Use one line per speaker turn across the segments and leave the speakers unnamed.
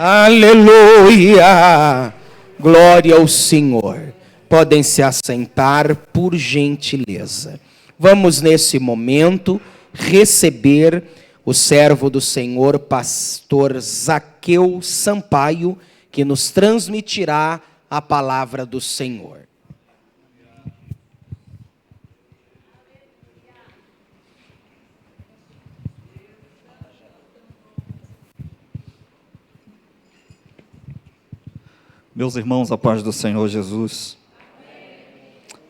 Aleluia! Glória ao Senhor. Podem se assentar, por gentileza. Vamos, nesse momento, receber o servo do Senhor, pastor Zaqueu Sampaio, que nos transmitirá a palavra do Senhor.
Meus irmãos, a paz do Senhor Jesus.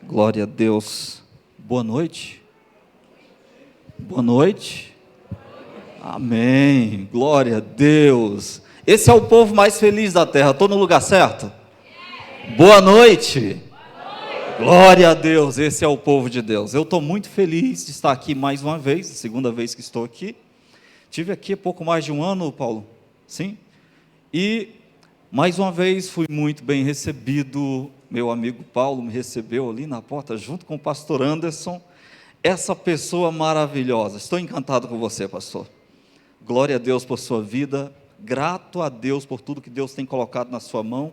Glória a Deus. Boa noite. Boa noite. Amém. Glória a Deus. Esse é o povo mais feliz da terra. Estou no lugar certo? Boa noite. Glória a Deus. Esse é o povo de Deus. Eu estou muito feliz de estar aqui mais uma vez, segunda vez que estou aqui. Tive aqui há pouco mais de um ano, Paulo. Sim? E mais uma vez fui muito bem recebido. Meu amigo Paulo me recebeu ali na porta, junto com o pastor Anderson. Essa pessoa maravilhosa. Estou encantado com você, pastor. Glória a Deus por sua vida. Grato a Deus por tudo que Deus tem colocado na sua mão.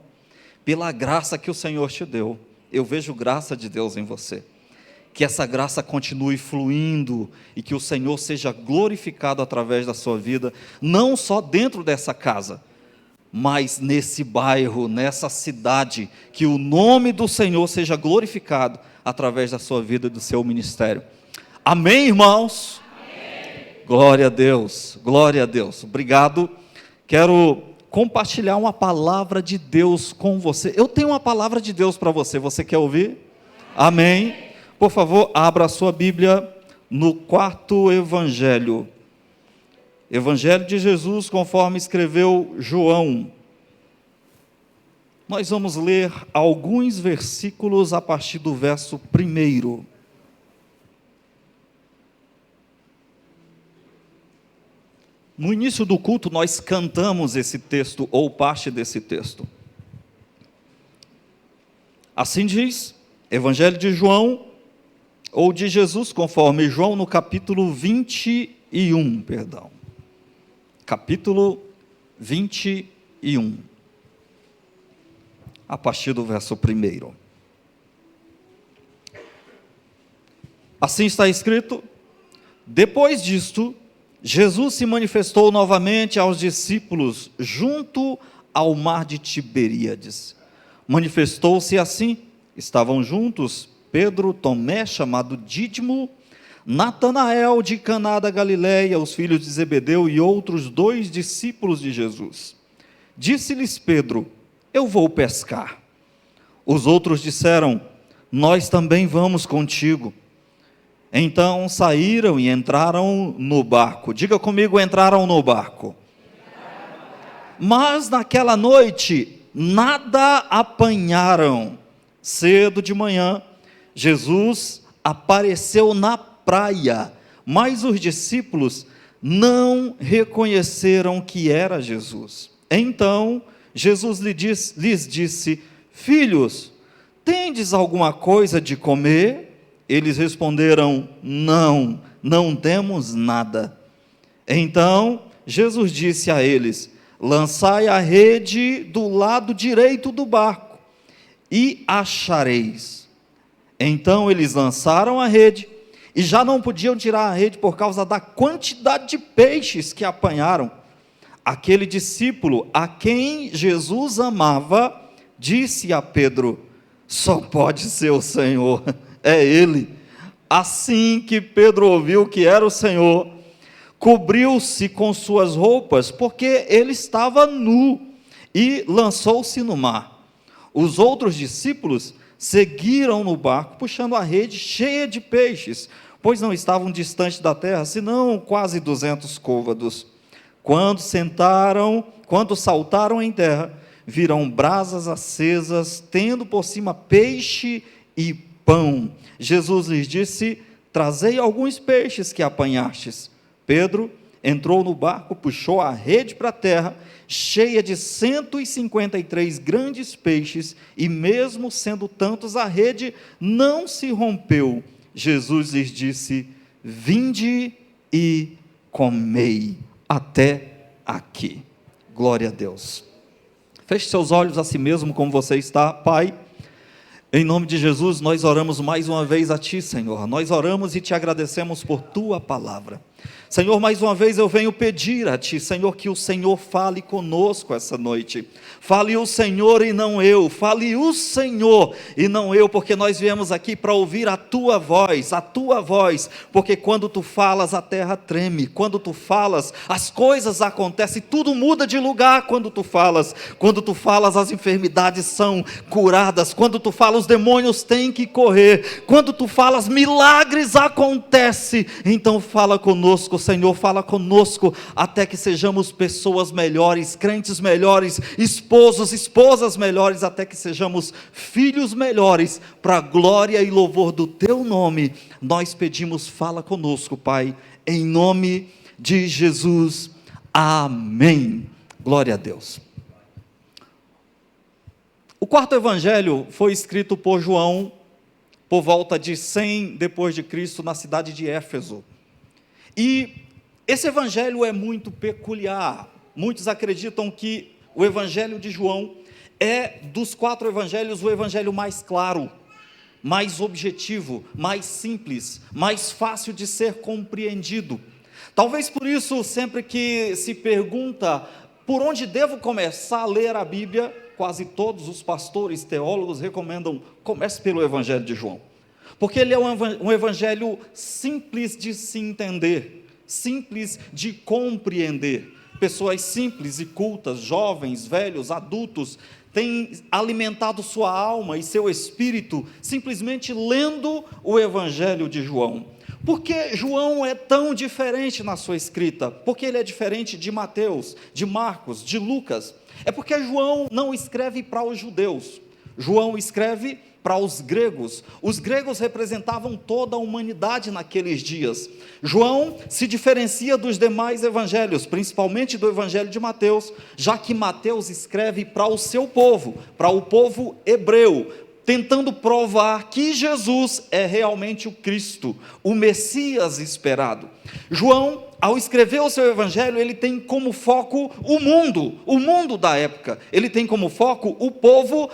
Pela graça que o Senhor te deu. Eu vejo graça de Deus em você. Que essa graça continue fluindo e que o Senhor seja glorificado através da sua vida. Não só dentro dessa casa, mas nesse bairro, nessa cidade, que o nome do Senhor seja glorificado através da sua vida e do seu ministério. Amém, irmãos? Amém. Glória a Deus, glória a Deus. Obrigado. Quero compartilhar uma palavra de Deus com você. Eu tenho uma palavra de Deus para você. Você quer ouvir? Amém. Por favor, abra a sua Bíblia no quarto evangelho. Evangelho de Jesus, conforme escreveu João. Nós vamos ler alguns versículos a partir do verso 1. No início do culto, nós cantamos esse texto, ou parte desse texto. Assim diz, Evangelho de João, ou de Jesus, conforme João, no capítulo 21, capítulo 21, a partir do verso 1. Assim está escrito: depois disto, Jesus se manifestou novamente aos discípulos junto ao mar de Tiberíades. Manifestou-se assim: estavam juntos Pedro, Tomé, chamado Dídimo, Natanael de Caná da Galileia, os filhos de Zebedeu e outros 2 discípulos de Jesus. Disse-lhes Pedro: eu vou pescar. Os outros disseram: nós também vamos contigo. Então saíram e entraram no barco. Diga comigo: entraram no barco. Mas naquela noite nada apanharam. Cedo de manhã, Jesus apareceu na praia, mas os discípulos não reconheceram que era Jesus. Então Jesus lhes disse: filhos, tendes alguma coisa de comer? Eles responderam: não, não temos nada. Então Jesus disse a eles: lançai a rede do lado direito do barco e achareis. Então eles lançaram a rede e já não podiam tirar a rede por causa da quantidade de peixes que apanharam. Aquele discípulo a quem Jesus amava disse a Pedro: só pode ser o Senhor, é Ele. Assim que Pedro ouviu que era o Senhor, cobriu-se com suas roupas, porque ele estava nu, e lançou-se no mar. Os outros discípulos seguiram no barco, puxando a rede cheia de peixes, pois não estavam distante da terra, senão quase 200 côvados. Quando saltaram em terra, viram brasas acesas, tendo por cima peixe e pão. Jesus lhes disse: trazei alguns peixes que apanhastes. Pedro entrou no barco, puxou a rede para a terra, cheia de 153 grandes peixes, e mesmo sendo tantos, a rede não se rompeu. Jesus lhes disse: vinde e comei. Até aqui. Glória a Deus. Feche seus olhos a si mesmo como você está, Pai. Em nome de Jesus, nós oramos mais uma vez a Ti, Senhor. Nós oramos e Te agradecemos por Tua palavra. Senhor, mais uma vez eu venho pedir a Ti, Senhor, que o Senhor fale conosco essa noite. Fale o Senhor e não eu. Fale o Senhor e não eu, porque nós viemos aqui para ouvir a Tua voz, porque quando Tu falas, a terra treme. Quando Tu falas, as coisas acontecem, tudo muda de lugar quando Tu falas. Quando Tu falas, as enfermidades são curadas. Quando Tu falas, os demônios têm que correr. Quando Tu falas, milagres acontecem. Então fala conosco, Senhor, fala conosco, até que sejamos pessoas melhores, crentes melhores, esposos, esposas melhores, até que sejamos filhos melhores, para a glória e louvor do Teu nome. Nós pedimos, fala conosco, Pai, em nome de Jesus, amém. Glória a Deus. O quarto evangelho foi escrito por João, por volta de 100 depois de Cristo, na cidade de Éfeso. E esse evangelho é muito peculiar. Muitos acreditam que o evangelho de João é, dos 4 evangelhos, o evangelho mais claro, mais objetivo, mais simples, mais fácil de ser compreendido. Talvez por isso, sempre que se pergunta por onde devo começar a ler a Bíblia, quase todos os pastores, teólogos recomendam, comece pelo evangelho de João. Porque ele é um evangelho simples de se entender, simples de compreender. Pessoas simples e cultas, jovens, velhos, adultos, têm alimentado sua alma e seu espírito simplesmente lendo o evangelho de João. Por que João é tão diferente na sua escrita? Porque ele é diferente de Mateus, de Marcos, de Lucas. É porque João não escreve para os judeus. João escreve para os gregos. Os gregos representavam toda a humanidade naqueles dias. João se diferencia dos demais evangelhos, principalmente do evangelho de Mateus, já que Mateus escreve para o seu povo, para o povo hebreu, tentando provar que Jesus é realmente o Cristo, o Messias esperado. João, ao escrever o seu evangelho, ele tem como foco o mundo da época. Ele tem como foco o povo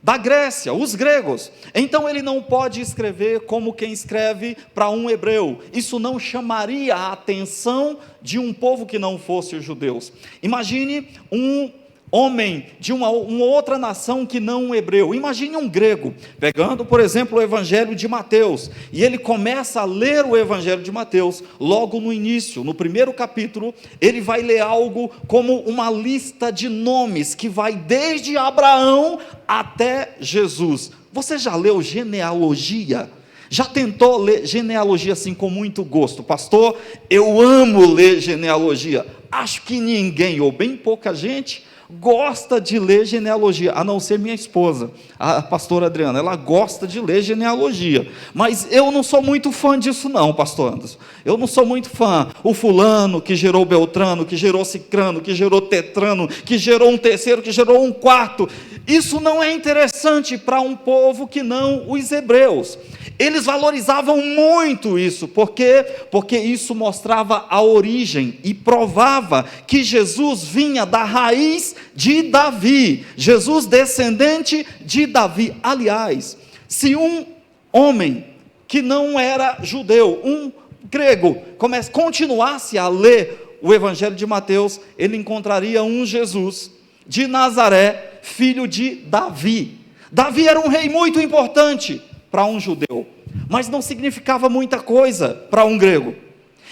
da Grécia, os gregos. Então ele não pode escrever como quem escreve para um hebreu. Isso não chamaria a atenção de um povo que não fosse os judeus. Imagine um homem de uma outra nação que não um hebreu. Imagine um grego, pegando, por exemplo, o evangelho de Mateus, e ele começa a ler o evangelho de Mateus, logo no início, no primeiro capítulo, ele vai ler algo como uma lista de nomes, que vai desde Abraão até Jesus. Você já leu genealogia? Já tentou ler genealogia assim com muito gosto? Pastor, eu amo ler genealogia. Acho que ninguém, ou bem pouca gente, gosta de ler genealogia, a não ser minha esposa, a pastora Adriana. Ela gosta de ler genealogia, mas eu não sou muito fã disso não, pastor Anderson. Eu não sou muito fã. O fulano que gerou Beltrano, que gerou Cicrano, que gerou Tetrano, que gerou um terceiro, que gerou um quarto. Isso não é interessante para um povo que não os hebreus. Eles valorizavam muito isso, porque isso mostrava a origem e provava que Jesus vinha da raiz de Davi, Jesus descendente de Davi. Aliás, se um homem que não era judeu, um grego, continuasse a ler o evangelho de Mateus, ele encontraria um Jesus de Nazaré, filho de Davi. Davi era um rei muito importante para um judeu, mas não significava muita coisa para um grego.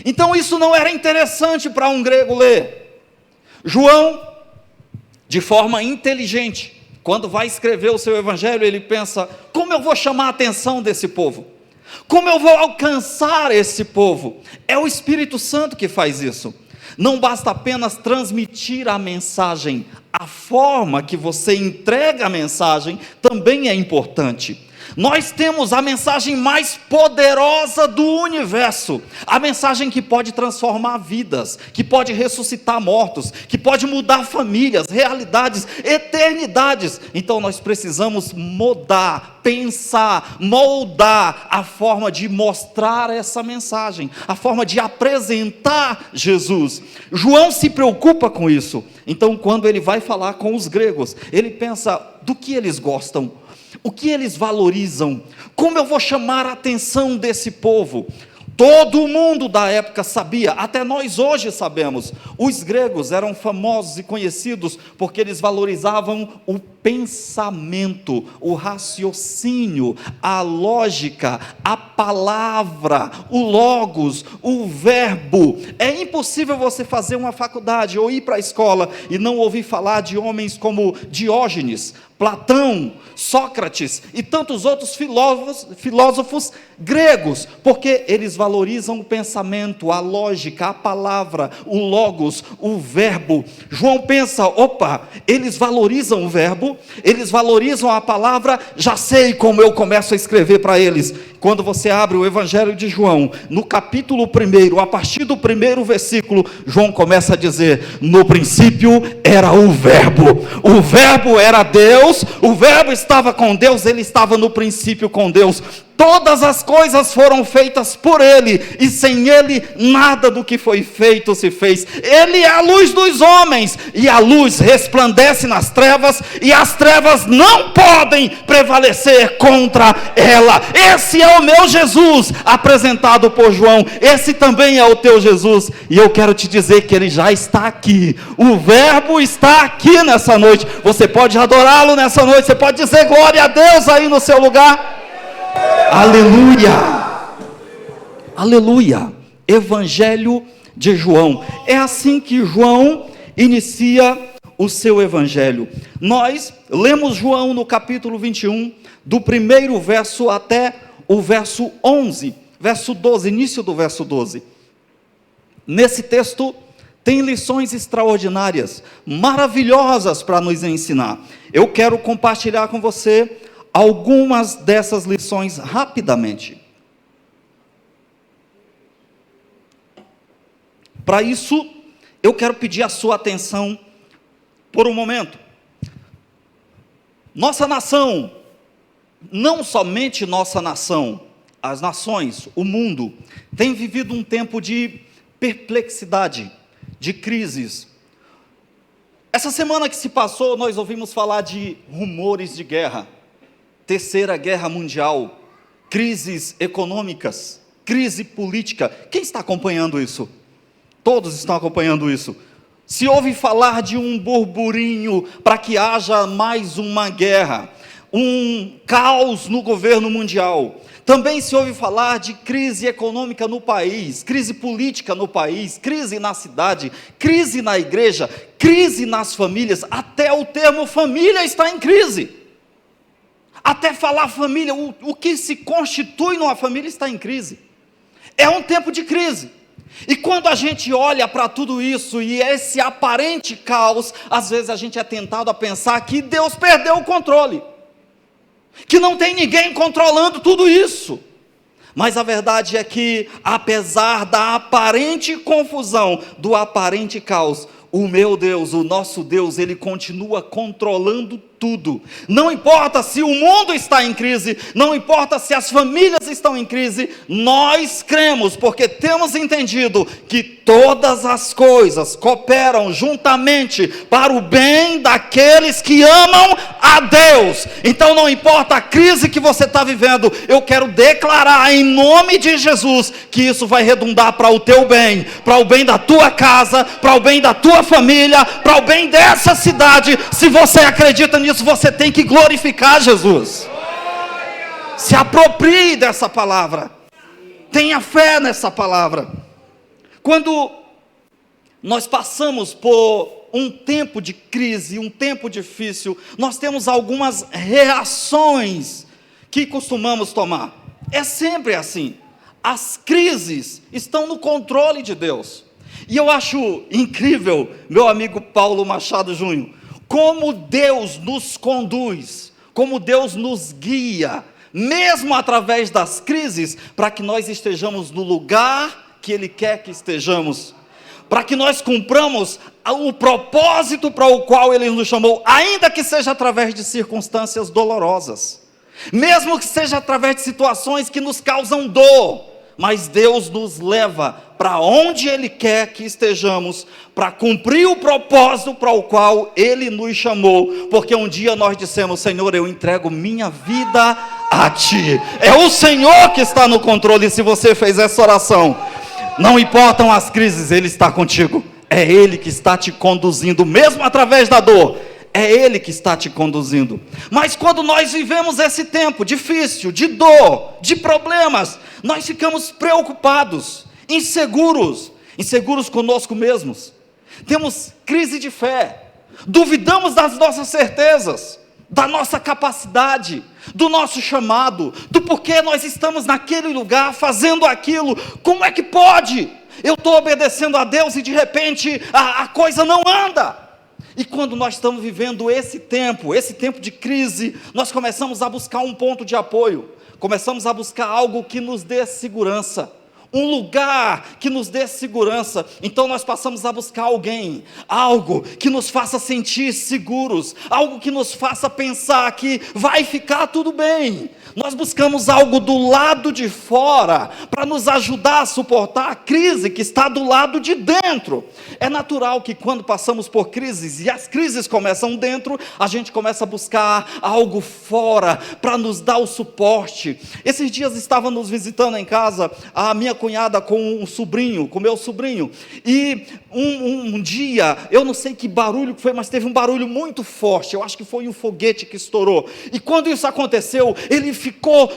Então isso não era interessante para um grego ler. João, de forma inteligente, quando vai escrever o seu evangelho, ele pensa: como eu vou chamar a atenção desse povo? Como eu vou alcançar esse povo? É o Espírito Santo que faz isso. Não basta apenas transmitir a mensagem, a forma que você entrega a mensagem também é importante. Nós temos a mensagem mais poderosa do universo, a mensagem que pode transformar vidas, que pode ressuscitar mortos, que pode mudar famílias, realidades, eternidades. Então nós precisamos mudar, pensar, moldar a forma de mostrar essa mensagem, a forma de apresentar Jesus. João se preocupa com isso. Então, quando ele vai falar com os gregos, ele pensa: do que eles gostam? O que eles valorizam? Como eu vou chamar a atenção desse povo? Todo mundo da época sabia, até nós hoje sabemos, os gregos eram famosos e conhecidos porque eles valorizavam o pensamento, o raciocínio, a lógica, a palavra, o logos, o verbo. É impossível você fazer uma faculdade ou ir para a escola e não ouvir falar de homens como Diógenes, Platão, Sócrates e tantos outros filósofos gregos, porque eles valorizam o pensamento, a lógica, a palavra, o logos, o verbo. João pensa: opa, eles valorizam o verbo, eles valorizam a palavra, já sei como eu começo a escrever para eles. Quando você abre o Evangelho de João, no capítulo 1, a partir do 1º versículo, João começa a dizer: no princípio era o verbo era Deus, o verbo estava com Deus, ele estava no princípio com Deus. Todas as coisas foram feitas por ele, e sem ele nada do que foi feito se fez. Ele é a luz dos homens, e a luz resplandece nas trevas, e as trevas não podem prevalecer contra ela. Esse é o meu Jesus, apresentado por João. Esse também é o teu Jesus, e eu quero te dizer que ele já está aqui. O verbo está aqui nessa noite. Você pode adorá-lo nessa noite, você pode dizer glória a Deus aí no seu lugar. Aleluia, aleluia. Evangelho de João. É assim que João inicia o seu evangelho. Nós lemos João no capítulo 21, do 1º verso até o verso 11, verso 12, início do verso 12. Nesse texto tem lições extraordinárias, maravilhosas para nos ensinar. Eu quero compartilhar com você algumas dessas lições rapidamente. Para isso, eu quero pedir a sua atenção por um momento. Nossa nação, não somente nossa nação, as nações, o mundo, tem vivido um tempo de perplexidade, de crises. Essa semana que se passou, nós ouvimos falar de rumores de guerra. Terceira Guerra Mundial, crises econômicas, crise política. Quem está acompanhando isso? Todos estão acompanhando isso. Se ouve falar de um burburinho para que haja mais uma guerra, um caos no governo mundial. Também se ouve falar de crise econômica no país, crise política no país, crise na cidade, crise na igreja, crise nas famílias. Até o termo família está em crise. Até falar família, o que se constitui numa família está em crise. É um tempo de crise. E quando a gente olha para tudo isso e esse aparente caos, às vezes a gente é tentado a pensar que Deus perdeu o controle, que não tem ninguém controlando tudo isso. Mas a verdade é que, apesar da aparente confusão, do aparente caos, o meu Deus, o nosso Deus, Ele continua controlando tudo. Não importa se o mundo está em crise, não importa se as famílias estão em crise, nós cremos, porque temos entendido que todas as coisas cooperam juntamente para o bem daqueles que amam a Deus. Então não importa a crise que você está vivendo, eu quero declarar em nome de Jesus, que isso vai redundar para o teu bem, para o bem da tua casa, para o bem da tua família, para o bem dessa cidade. Se você acredita nisso, você tem que glorificar Jesus. Se aproprie dessa palavra, tenha fé nessa palavra. Quando nós passamos por um tempo de crise, um tempo difícil, nós temos algumas reações que costumamos tomar. É sempre assim. As crises estão no controle de Deus. E eu acho incrível, meu amigo Paulo Machado Júnior, como Deus nos conduz, como Deus nos guia, mesmo através das crises, para que nós estejamos no lugar que Ele quer que estejamos, para que nós cumpramos o propósito para o qual Ele nos chamou, ainda que seja através de circunstâncias dolorosas, mesmo que seja através de situações que nos causam dor, mas Deus nos leva para onde Ele quer que estejamos, para cumprir o propósito para o qual Ele nos chamou, porque um dia nós dissemos: Senhor, eu entrego minha vida a Ti. É o Senhor que está no controle. Se você fez essa oração, não importam as crises, Ele está contigo. É Ele que está te conduzindo, mesmo através da dor. É Ele que está te conduzindo. Mas quando nós vivemos esse tempo difícil, de dor, de problemas, nós ficamos preocupados, inseguros conosco mesmos. Temos crise de fé, duvidamos das nossas certezas, da nossa capacidade, do nosso chamado, do porquê nós estamos naquele lugar, fazendo aquilo. Como é que pode? Eu estou obedecendo a Deus e de repente a coisa não anda. E quando nós estamos vivendo esse tempo de crise, nós começamos a buscar um ponto de apoio, começamos a buscar algo que nos dê segurança, um lugar que nos dê segurança. Então nós passamos a buscar alguém, algo que nos faça sentir seguros, algo que nos faça pensar que vai ficar tudo bem. Nós buscamos algo do lado de fora, para nos ajudar a suportar a crise que está do lado de dentro. É natural que quando passamos por crises, e as crises começam dentro, a gente começa a buscar algo fora, para nos dar o suporte. Esses dias estava nos visitando em casa, a minha cunhada com meu sobrinho, e um dia, eu não sei que barulho que foi, mas teve um barulho muito forte, eu acho que foi um foguete que estourou, e quando isso aconteceu, ele ficou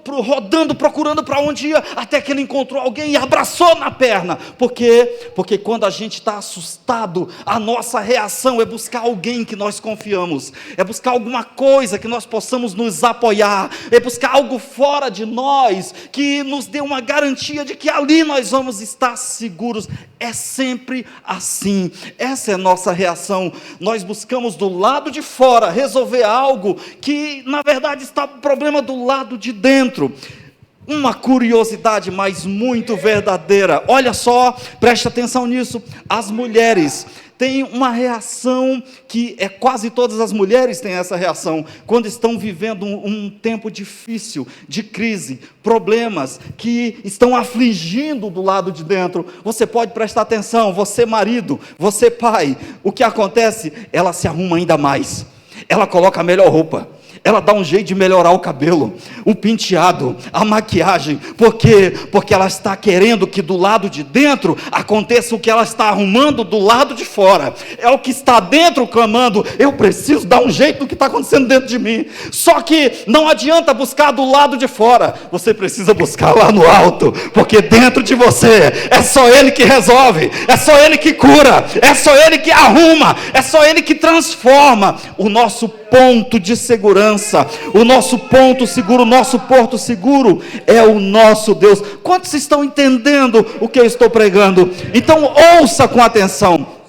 rodando, procurando para onde ia, até que ele encontrou alguém e abraçou na perna. Por quê? Porque quando a gente está assustado, a nossa reação é buscar alguém que nós confiamos, é buscar alguma coisa que nós possamos nos apoiar, é buscar algo fora de nós, que nos dê uma garantia de que ali nós vamos estar seguros. É sempre assim, essa é a nossa reação. Nós buscamos do lado de fora resolver algo que na verdade está o problema do lado de dentro. Uma curiosidade, mas muito verdadeira. Olha só, preste atenção nisso. As mulheres têm uma reação que quase todas as mulheres têm essa reação quando estão vivendo um tempo difícil, de crise, problemas que estão afligindo do lado de dentro. Você pode prestar atenção, você marido, você pai, o que acontece? Ela se arruma ainda mais, ela coloca a melhor roupa, ela dá um jeito de melhorar o cabelo, o penteado, a maquiagem. Por quê? Porque ela está querendo que do lado de dentro aconteça o que ela está arrumando do lado de fora. É o que está dentro clamando: eu preciso dar um jeito no que está acontecendo dentro de mim. Só que não adianta buscar do lado de fora, você precisa buscar lá no alto, porque dentro de você é só Ele que resolve, é só Ele que cura, é só Ele que arruma, é só Ele que transforma. O nosso ponto de segurança, o nosso ponto seguro, o nosso porto seguro é o nosso Deus. Quantos estão entendendo o que eu estou pregando? Então ouça com atenção.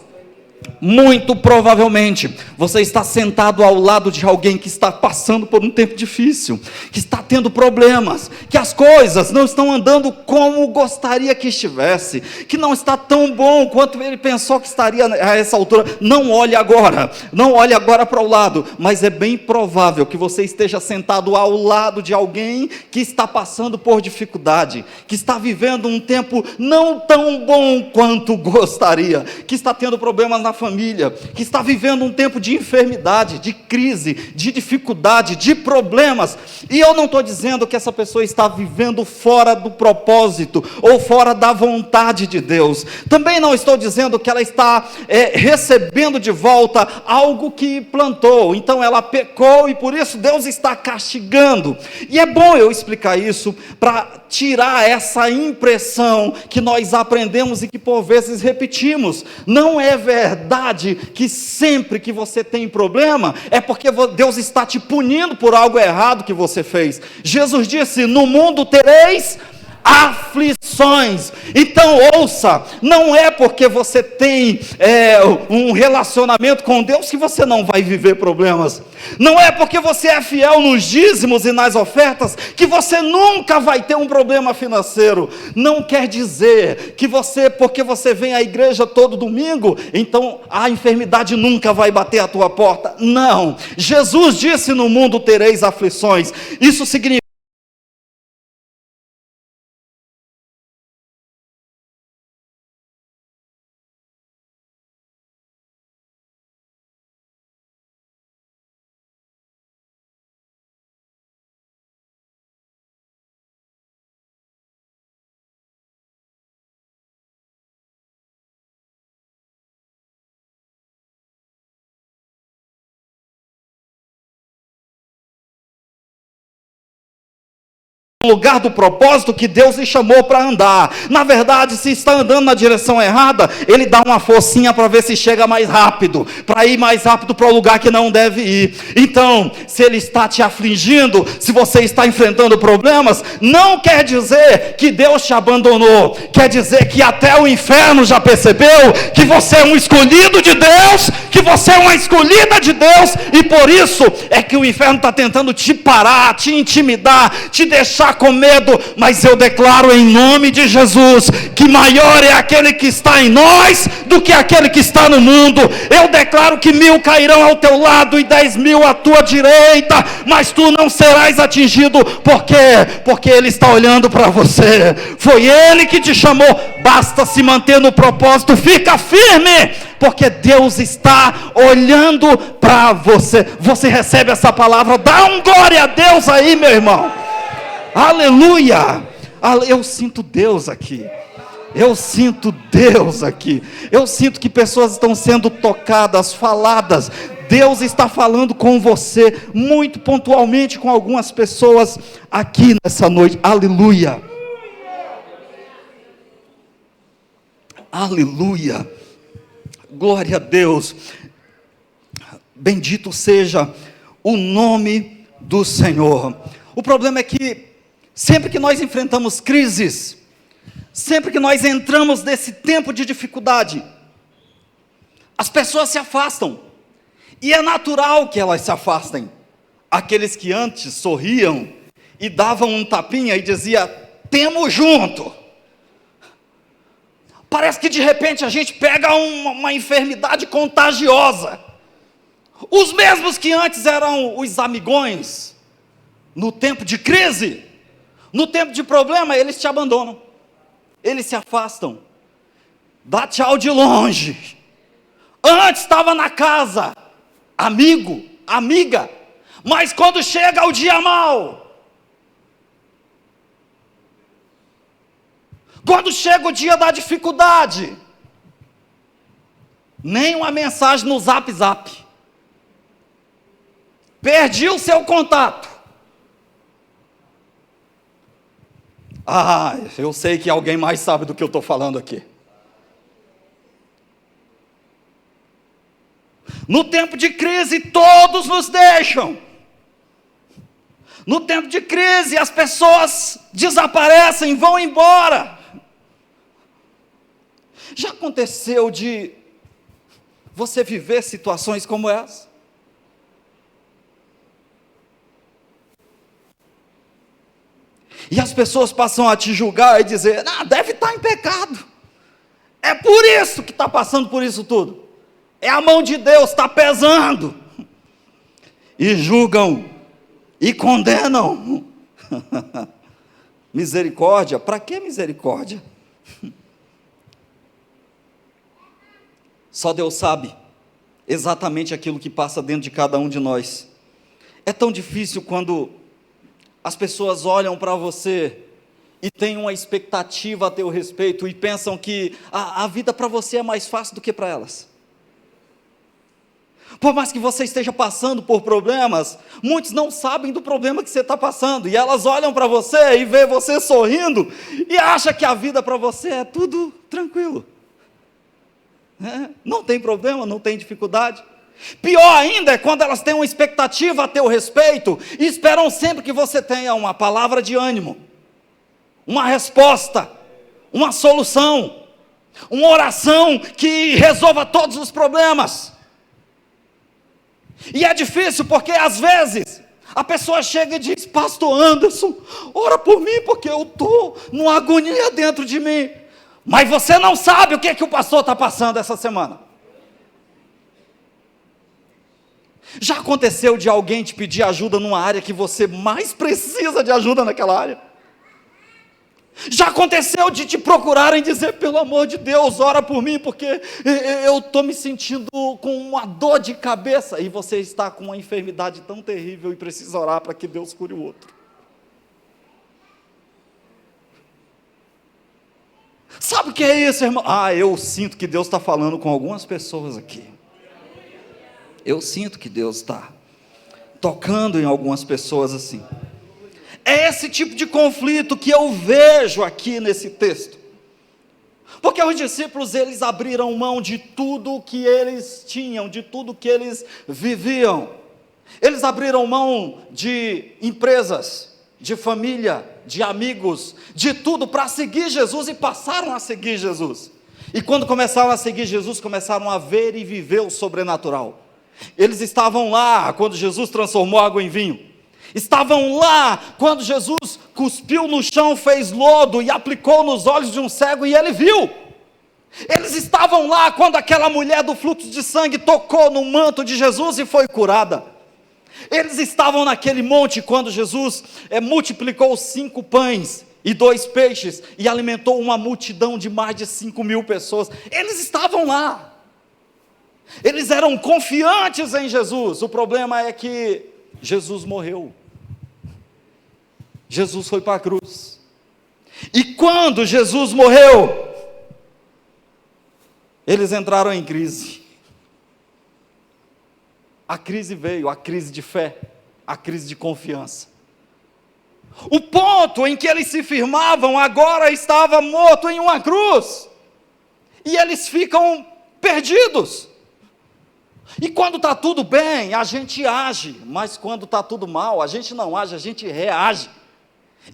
Muito provavelmente você está sentado ao lado de alguém que está passando por um tempo difícil, que está tendo problemas, que as coisas não estão andando como gostaria que estivesse, que não está tão bom quanto ele pensou que estaria a essa altura. Não olhe agora para o lado, mas é bem provável que você esteja sentado ao lado de alguém que está passando por dificuldade, que está vivendo um tempo não tão bom quanto gostaria, que está tendo problemas na família, que está vivendo um tempo de enfermidade, de crise, de dificuldade, de problemas. E eu não estou dizendo que essa pessoa está vivendo fora do propósito ou fora da vontade de Deus. Também não estou dizendo que ela está recebendo de volta algo que plantou. Então ela pecou e por isso Deus está castigando. E é bom eu explicar isso para tirar essa impressão que nós aprendemos e que por vezes repetimos. Não é verdade que sempre que você tem problema é porque Deus está te punindo por algo errado que você fez. Jesus disse: no mundo tereis aflições. Então ouça, não é porque você tem um relacionamento com Deus que você não vai viver problemas. Não é porque você é fiel nos dízimos e nas ofertas que você nunca vai ter um problema financeiro. Não quer dizer que porque você vem à igreja todo domingo, então a enfermidade nunca vai bater à tua porta. Não, Jesus disse: no mundo tereis aflições. Isso significa o lugar do propósito que Deus lhe chamou para andar. Na verdade, se está andando na direção errada, Ele dá uma forcinha para ver se chega mais rápido, para ir mais rápido para o lugar que não deve ir. Então, se Ele está te afligindo, se você está enfrentando problemas, não quer dizer que Deus te abandonou, quer dizer que até o inferno já percebeu que você é um escolhido de Deus, que você é uma escolhida de Deus, e por isso é que o inferno está tentando te parar, te intimidar, te deixar com medo. Mas eu declaro em nome de Jesus que maior é aquele que está em nós do que aquele que está no mundo. Eu declaro que 1000 cairão ao teu lado e 10.000 à tua direita, mas tu não serás atingido. Por quê? Porque Ele está olhando para você. Foi Ele que te chamou. Basta se manter no propósito. Fica firme, porque Deus está olhando para você. Você recebe essa palavra? Dá um glória a Deus aí, meu irmão. Aleluia! Eu sinto Deus aqui. Eu sinto Deus aqui. Eu sinto que pessoas estão sendo tocadas, faladas. Deus está falando com você, muito pontualmente com algumas pessoas aqui nessa noite. Aleluia! Aleluia! Glória a Deus. Bendito seja o nome do Senhor. O problema é que sempre que nós enfrentamos crises, sempre que nós entramos nesse tempo de dificuldade, as pessoas se afastam, e é natural que elas se afastem. Aqueles que antes sorriam e davam um tapinha e diziam: temos junto. Parece que de repente a gente pega uma enfermidade contagiosa. Os mesmos que antes eram os amigões, no tempo de crise, no tempo de problema, eles te abandonam, eles se afastam, dá tchau de longe. Antes estava na casa, amigo, amiga, mas quando chega o dia mau, quando chega o dia da dificuldade, nem uma mensagem no Zap Zap, perdi o seu contato. Eu sei que alguém mais sabe do que eu estou falando aqui. No tempo de crise, todos nos deixam. No tempo de crise, as pessoas desaparecem, vão embora. Já aconteceu de você viver situações como essa? E as pessoas passam a te julgar e dizer: deve estar em pecado. É por isso que está passando por isso tudo. É a mão de Deus, está pesando. E julgam, e condenam. Misericórdia? Para que misericórdia? Só Deus sabe exatamente aquilo que passa dentro de cada um de nós. É tão difícil quando as pessoas olham para você e têm uma expectativa a teu respeito e pensam que a vida para você é mais fácil do que para elas. Por mais que você esteja passando por problemas, muitos não sabem do problema que você está passando, e elas olham para você e vê você sorrindo e acham que a vida para você é tudo tranquilo. Não tem problema, não tem dificuldade. Pior ainda é quando elas têm uma expectativa a teu respeito e esperam sempre que você tenha uma palavra de ânimo, uma resposta, uma solução, uma oração que resolva todos os problemas. E é difícil porque às vezes a pessoa chega e diz: pastor Anderson, ora por mim porque eu estou numa agonia dentro de mim. Mas você não sabe o que o pastor está passando essa semana. Já aconteceu de alguém te pedir ajuda numa área que você mais precisa de ajuda naquela área? Já aconteceu de te procurarem e dizer: pelo amor de Deus, ora por mim, porque eu estou me sentindo com uma dor de cabeça, e você está com uma enfermidade tão terrível e precisa orar para que Deus cure o outro? Sabe o que é isso, irmão? Eu sinto que Deus está falando com algumas pessoas aqui. Eu sinto que Deus está tocando em algumas pessoas assim. É esse tipo de conflito que eu vejo aqui nesse texto. Porque os discípulos, eles abriram mão de tudo que eles tinham, de tudo que eles viviam. Eles abriram mão de empresas, de família, de amigos, de tudo para seguir Jesus, e passaram a seguir Jesus. E quando começaram a seguir Jesus, começaram a ver e viver o sobrenatural. Eles estavam lá quando Jesus transformou água em vinho. Estavam lá quando Jesus cuspiu no chão, fez lodo e aplicou nos olhos de um cego e ele viu. Eles estavam lá quando aquela mulher do fluxo de sangue tocou no manto de Jesus e foi curada. Eles estavam naquele monte quando Jesus multiplicou 5 pães e 2 peixes e alimentou uma multidão de mais de 5.000 pessoas. Eles estavam lá. Eles eram confiantes em Jesus. O problema é que Jesus morreu. Jesus foi para a cruz. E quando Jesus morreu, eles entraram em crise. A crise veio, a crise de fé, a crise de confiança. O ponto em que eles se firmavam agora estava morto em uma cruz. E eles ficam perdidos. E quando está tudo bem, a gente age, mas quando está tudo mal, a gente não age, a gente reage.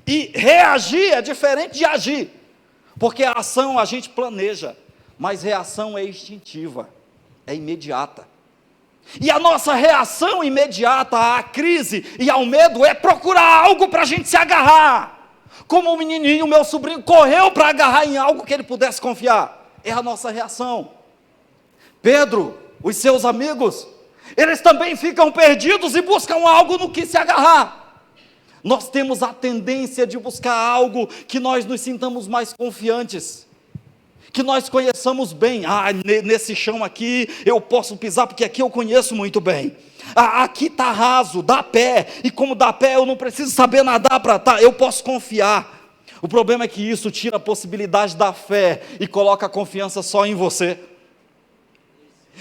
E reagir é diferente de agir, porque a ação a gente planeja, mas reação é instintiva, é imediata. E a nossa reação imediata à crise e ao medo é procurar algo para a gente se agarrar. Como o menininho, meu sobrinho, correu para agarrar em algo que ele pudesse confiar. É a nossa reação. Pedro, os seus amigos, eles também ficam perdidos e buscam algo no que se agarrar. Nós temos a tendência de buscar algo que nós nos sintamos mais confiantes, que nós conheçamos bem. Nesse chão aqui eu posso pisar porque aqui eu conheço muito bem. Aqui está raso, dá pé, e como dá pé eu não preciso saber nadar eu posso confiar. O problema é que isso tira a possibilidade da fé e coloca a confiança só em você.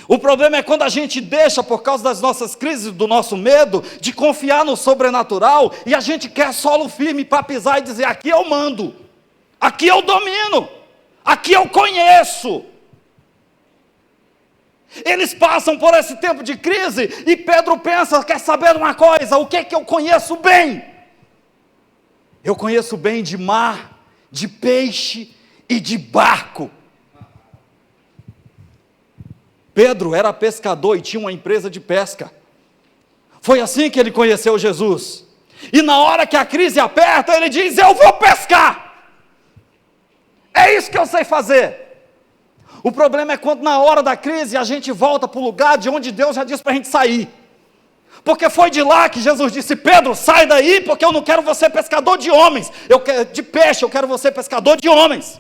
O problema é quando a gente deixa, por causa das nossas crises, do nosso medo, de confiar no sobrenatural, e a gente quer solo firme para pisar e dizer: aqui eu mando, aqui eu domino, aqui eu conheço. Eles passam por esse tempo de crise, e Pedro pensa: quer saber uma coisa, o que eu conheço bem? Eu conheço bem de mar, de peixe e de barco. Pedro era pescador e tinha uma empresa de pesca. Foi assim que ele conheceu Jesus. E na hora que a crise aperta, ele diz: eu vou pescar. É isso que eu sei fazer. O problema é quando na hora da crise a gente volta para o lugar de onde Deus já disse para a gente sair. Porque foi de lá que Jesus disse: Pedro, sai daí, porque eu não quero você pescador de homens. De peixe, eu quero você pescador de homens.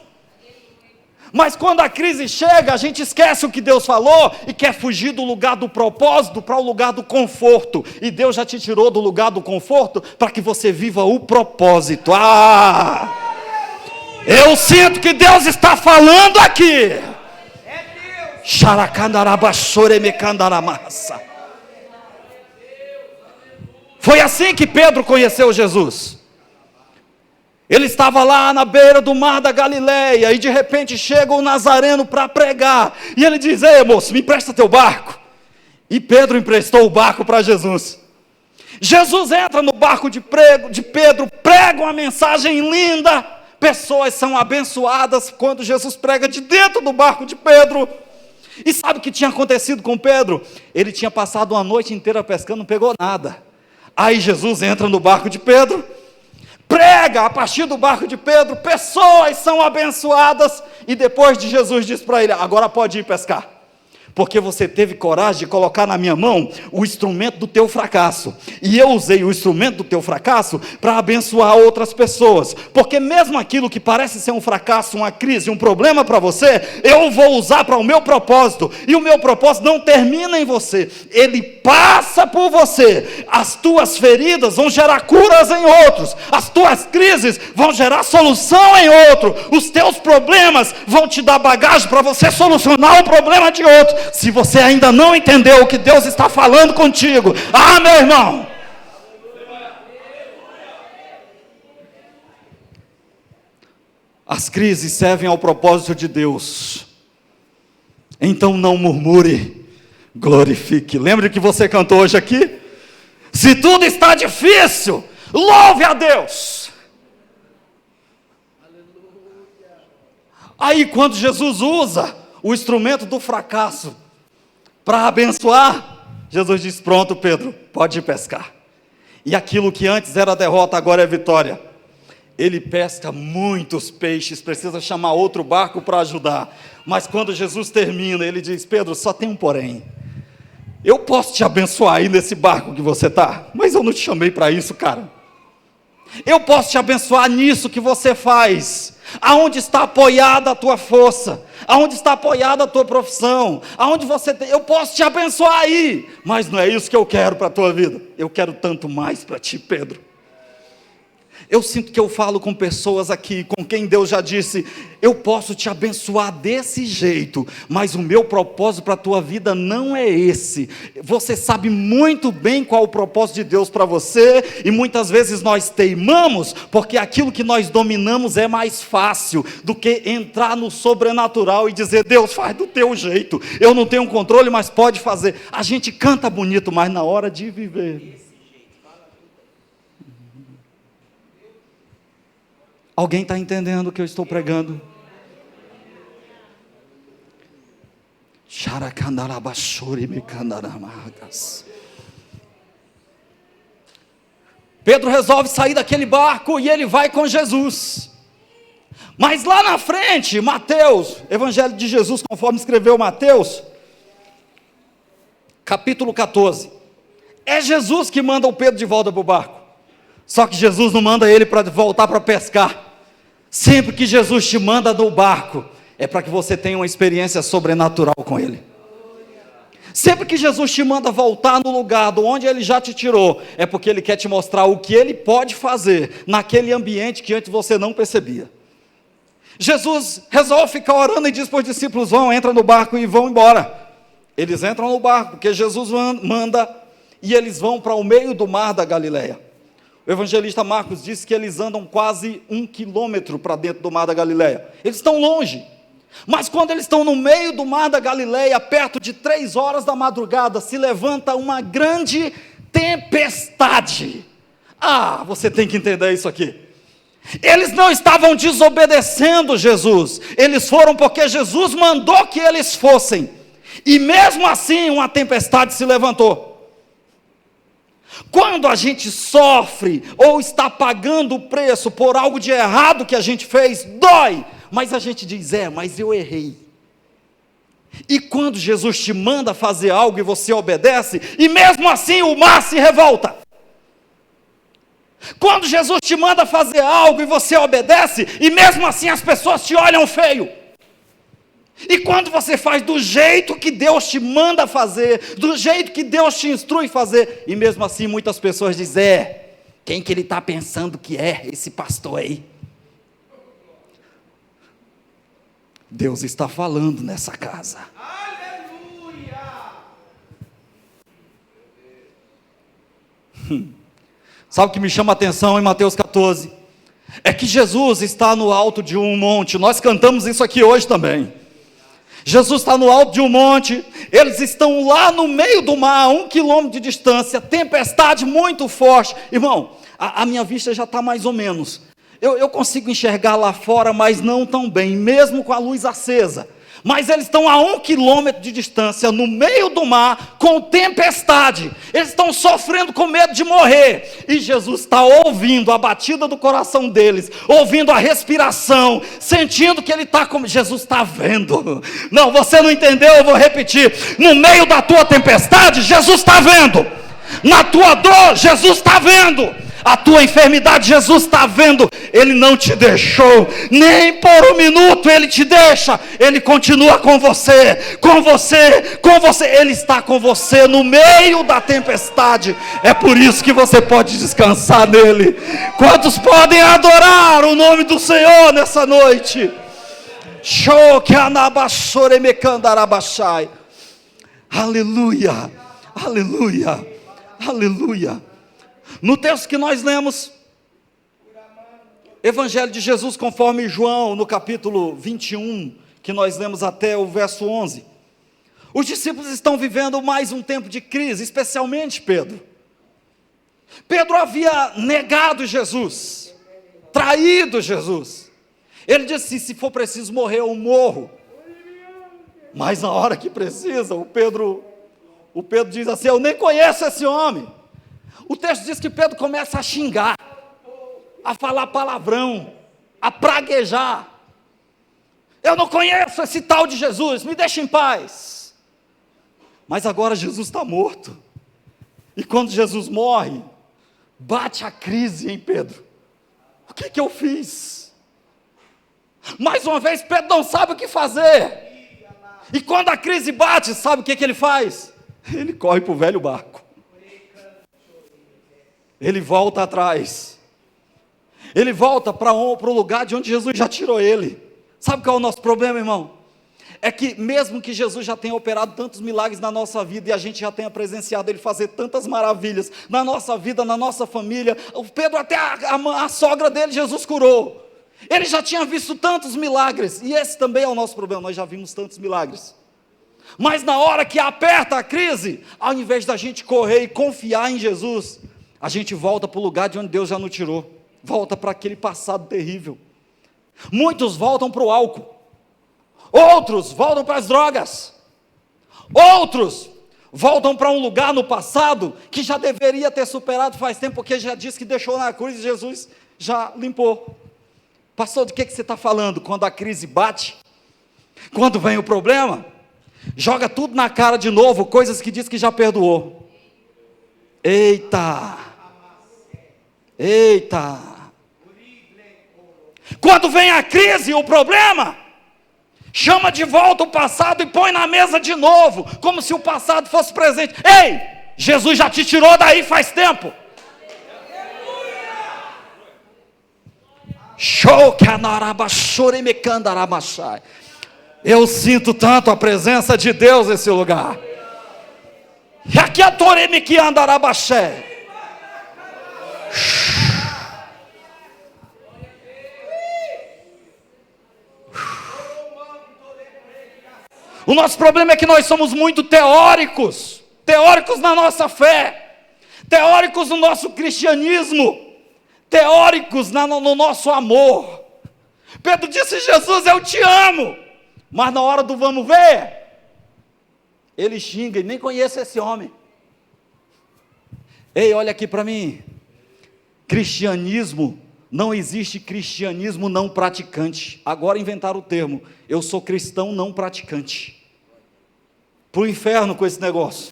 Mas quando a crise chega, a gente esquece o que Deus falou e quer fugir do lugar do propósito para o lugar do conforto. E Deus já te tirou do lugar do conforto para que você viva o propósito. Eu sinto que Deus está falando aqui. Foi assim que Pedro conheceu Jesus. Ele estava lá na beira do mar da Galileia, e de repente chega um nazareno para pregar, e ele diz: ei moço, me empresta teu barco. E Pedro emprestou o barco para Jesus. Jesus entra no barco de Pedro, prega uma mensagem linda, Pessoas são abençoadas quando Jesus prega de dentro do barco de Pedro. E sabe o que tinha acontecido com Pedro? Ele tinha passado uma noite inteira pescando, não pegou nada. Aí Jesus entra no barco de Pedro, prega a partir do barco de Pedro, pessoas são abençoadas, e depois de Jesus diz para ele: agora pode ir pescar. Porque você teve coragem de colocar na minha mão o instrumento do teu fracasso. E eu usei o instrumento do teu fracasso para abençoar outras pessoas. Porque mesmo aquilo que parece ser um fracasso, uma crise, um problema para você, eu vou usar para o meu propósito. E o meu propósito não termina em você. Ele passa por você. As tuas feridas vão gerar curas em outros. As tuas crises vão gerar solução em outro. Os teus problemas vão te dar bagagem para você solucionar o problema de outro. Se você ainda não entendeu o que Deus está falando contigo, meu irmão, as crises servem ao propósito de Deus. Então não murmure, glorifique. Lembre que você cantou hoje aqui? Se tudo está difícil, louve a Deus. Aí quando Jesus usa o instrumento do fracasso para abençoar, Jesus diz: pronto, Pedro, pode ir pescar. E aquilo que antes era derrota, agora é vitória. Ele pesca muitos peixes, precisa chamar outro barco para ajudar. Mas quando Jesus termina, ele diz: Pedro, só tem um porém. Eu posso te abençoar aí nesse barco que você está, mas eu não te chamei para isso, cara. Eu posso te abençoar nisso que você faz. Aonde está apoiada a tua força? Aonde está apoiada a tua profissão? Aonde você tem? Eu posso te abençoar aí. Mas não é isso que eu quero para a tua vida. Eu quero tanto mais para ti, Pedro. Eu sinto que eu falo com pessoas aqui, com quem Deus já disse: eu posso te abençoar desse jeito, mas o meu propósito para a tua vida não é esse. Você sabe muito bem qual o propósito de Deus para você, e muitas vezes nós teimamos, porque aquilo que nós dominamos é mais fácil, do que entrar no sobrenatural e dizer: Deus, faz do teu jeito, eu não tenho controle, mas pode fazer. A gente canta bonito, mas na hora de viver... Alguém está entendendo o que eu estou pregando? Pedro resolve sair daquele barco e ele vai com Jesus. Mas lá na frente, Mateus, Evangelho de Jesus, conforme escreveu Mateus, capítulo 14. É Jesus que manda o Pedro de volta para o barco. Só que Jesus não manda ele para voltar para pescar. Sempre que Jesus te manda no barco, é para que você tenha uma experiência sobrenatural com Ele. Sempre que Jesus te manda voltar no lugar de onde Ele já te tirou, é porque Ele quer te mostrar o que Ele pode fazer naquele ambiente que antes você não percebia. Jesus resolve ficar orando e diz para os discípulos: vão, entra no barco e vão embora. Eles entram no barco, porque Jesus manda, e eles vão para o meio do mar da Galileia. O evangelista Marcos disse que eles andam quase 1 quilômetro para dentro do mar da Galileia. Eles estão longe. Mas quando eles estão no meio do mar da Galileia, perto de 3 horas da madrugada, se levanta uma grande tempestade. Você tem que entender isso aqui. Eles não estavam desobedecendo Jesus. Eles foram porque Jesus mandou que eles fossem. E mesmo assim, uma tempestade se levantou. Quando a gente sofre ou está pagando o preço por algo de errado que a gente fez, dói, mas a gente diz: mas eu errei. E quando Jesus te manda fazer algo e você obedece, e mesmo assim o mar se revolta. Quando Jesus te manda fazer algo e você obedece, e mesmo assim as pessoas te olham feio. E quando você faz do jeito que Deus te manda fazer, do jeito que Deus te instrui fazer, e mesmo assim muitas pessoas dizem: quem que ele está pensando que é esse pastor aí? Deus está falando nessa casa. Aleluia! Sabe o que me chama a atenção em Mateus 14? É que Jesus está no alto de um monte. Nós cantamos isso aqui hoje também. Jesus está no alto de um monte, eles estão lá no meio do mar, a 1 quilômetro de distância, tempestade muito forte. Irmão, a minha vista já está mais ou menos. Eu consigo enxergar lá fora, mas não tão bem, mesmo com a luz acesa. Mas eles estão a 1 quilômetro de distância, no meio do mar, com tempestade. Eles estão sofrendo com medo de morrer. E Jesus está ouvindo a batida do coração deles, ouvindo a respiração, sentindo que ele está com... Jesus está vendo. Não, você não entendeu, eu vou repetir. No meio da tua tempestade, Jesus está vendo. Na tua dor, Jesus está vendo. A tua enfermidade, Jesus está vendo. Ele não te deixou, nem por um minuto ele te deixa. Ele continua com você, com você, com você. Ele está com você no meio da tempestade. É por isso que você pode descansar nele. Quantos podem adorar o nome do Senhor nessa noite? Aleluia, aleluia, aleluia. No texto que nós lemos, Evangelho de Jesus conforme João, no capítulo 21, que nós lemos até o verso 11, os discípulos estão vivendo mais um tempo de crise, especialmente Pedro. Pedro havia negado Jesus, traído Jesus. Ele disse: se for preciso morrer, eu morro. Mas na hora que precisa, o Pedro diz assim: eu nem conheço esse homem. O texto diz que Pedro começa a xingar, a falar palavrão, a praguejar. Eu não conheço esse tal de Jesus, me deixa em paz. Mas agora Jesus está morto. E quando Jesus morre, bate a crise em Pedro. O que eu fiz? Mais uma vez Pedro não sabe o que fazer. E quando a crise bate, sabe o que ele faz? Ele corre para o velho barco. Ele volta atrás. Ele volta para o lugar de onde Jesus já tirou ele. Sabe qual é o nosso problema, irmão? É que mesmo que Jesus já tenha operado tantos milagres na nossa vida, e a gente já tenha presenciado ele fazer tantas maravilhas na nossa vida, na nossa família, o Pedro, até a sogra dele, Jesus curou. Ele já tinha visto tantos milagres, e esse também é o nosso problema, nós já vimos tantos milagres. Mas na hora que aperta a crise, ao invés da gente correr e confiar em Jesus, a gente volta para o lugar de onde Deus já nos tirou. Volta para aquele passado terrível. Muitos voltam para o álcool. Outros voltam para as drogas. Outros voltam para um lugar no passado que já deveria ter superado faz tempo, porque já disse que deixou na cruz e Jesus já limpou. Pastor, de que você está falando? Quando a crise bate, quando vem o problema, joga tudo na cara de novo, coisas que diz que já perdoou. Eita! Eita! Quando vem a crise, o problema, chama de volta o passado e põe na mesa de novo, como se o passado fosse presente. Ei, Jesus já te tirou daí faz tempo. Eu sinto tanto a presença de Deus nesse lugar. E aqui a Toreme que andarabaxé. O nosso problema é que nós somos muito teóricos na nossa fé, teóricos no nosso cristianismo, teóricos no nosso amor. Pedro disse: Jesus, eu te amo. Mas na hora do vamos ver, ele xinga e nem conhece esse homem. Ei, olha aqui para mim. Cristianismo, não existe cristianismo não praticante. Agora inventaram o termo: eu sou cristão não praticante. Para o inferno com esse negócio.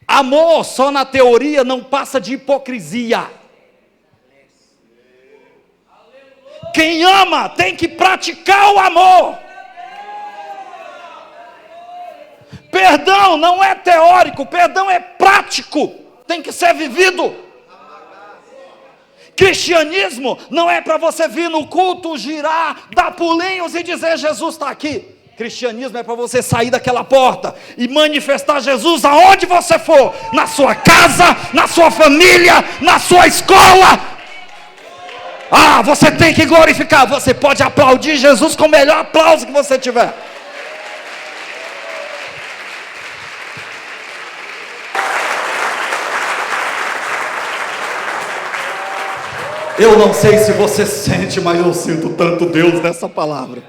Amor só na teoria não passa de hipocrisia. Quem ama tem que praticar o amor. Perdão não é teórico, perdão é prático, tem que ser vivido. Cristianismo não é para você vir no culto, girar, dar pulinhos e dizer Jesus está aqui. Cristianismo é para você sair daquela porta e manifestar Jesus aonde você for, na sua casa, na sua família, na sua escola. Ah, você tem que glorificar, você pode aplaudir Jesus com o melhor aplauso que você tiver. Eu não sei se você sente, mas eu sinto tanto Deus nessa palavra.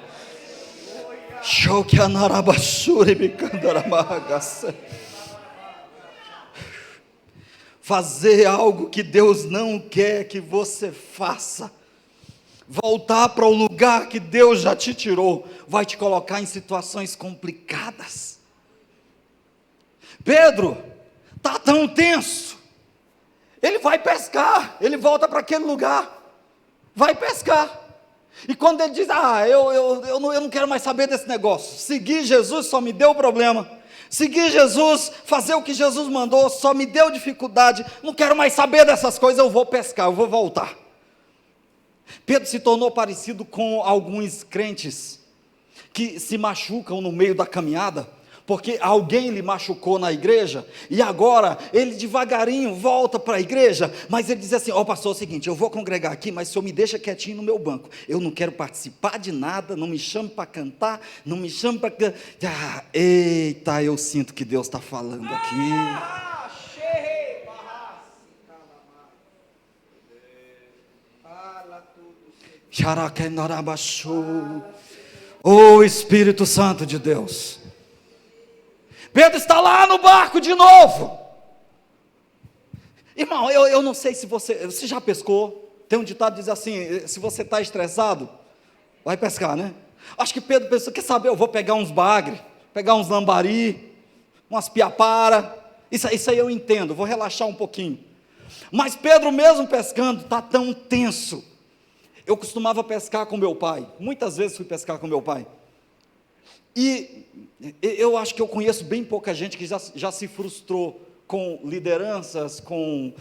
Fazer algo que Deus não quer que você faça, voltar para o lugar que Deus já te tirou, vai te colocar em situações complicadas. Pedro está tão tenso, ele vai pescar, ele volta para aquele lugar, vai pescar, e quando ele diz, eu não quero mais saber desse negócio, seguir Jesus só me deu problema, seguir Jesus, fazer o que Jesus mandou, só me deu dificuldade, não quero mais saber dessas coisas, eu vou pescar, eu vou voltar. Pedro se tornou parecido com alguns crentes, que se machucam no meio da caminhada, porque alguém lhe machucou na igreja, e agora ele devagarinho volta para a igreja, mas ele diz assim, pastor, é o seguinte, eu vou congregar aqui, mas o senhor me deixa quietinho no meu banco, eu não quero participar de nada, não me chame para cantar, não me chame para... eita, eu sinto que Deus está falando aqui. Oh Espírito Santo de Deus, Pedro está lá no barco de novo. Irmão, eu não sei se você já pescou. Tem um ditado que diz assim, se você está estressado, vai pescar, né? Acho que Pedro pensou, quer saber, eu vou pegar uns bagre, pegar uns lambari, umas piapara, isso aí eu entendo, vou relaxar um pouquinho. Mas Pedro mesmo pescando, está tão tenso. Eu costumava pescar com meu pai, muitas vezes fui pescar com meu pai, e eu acho que eu conheço bem pouca gente que já se frustrou com lideranças, com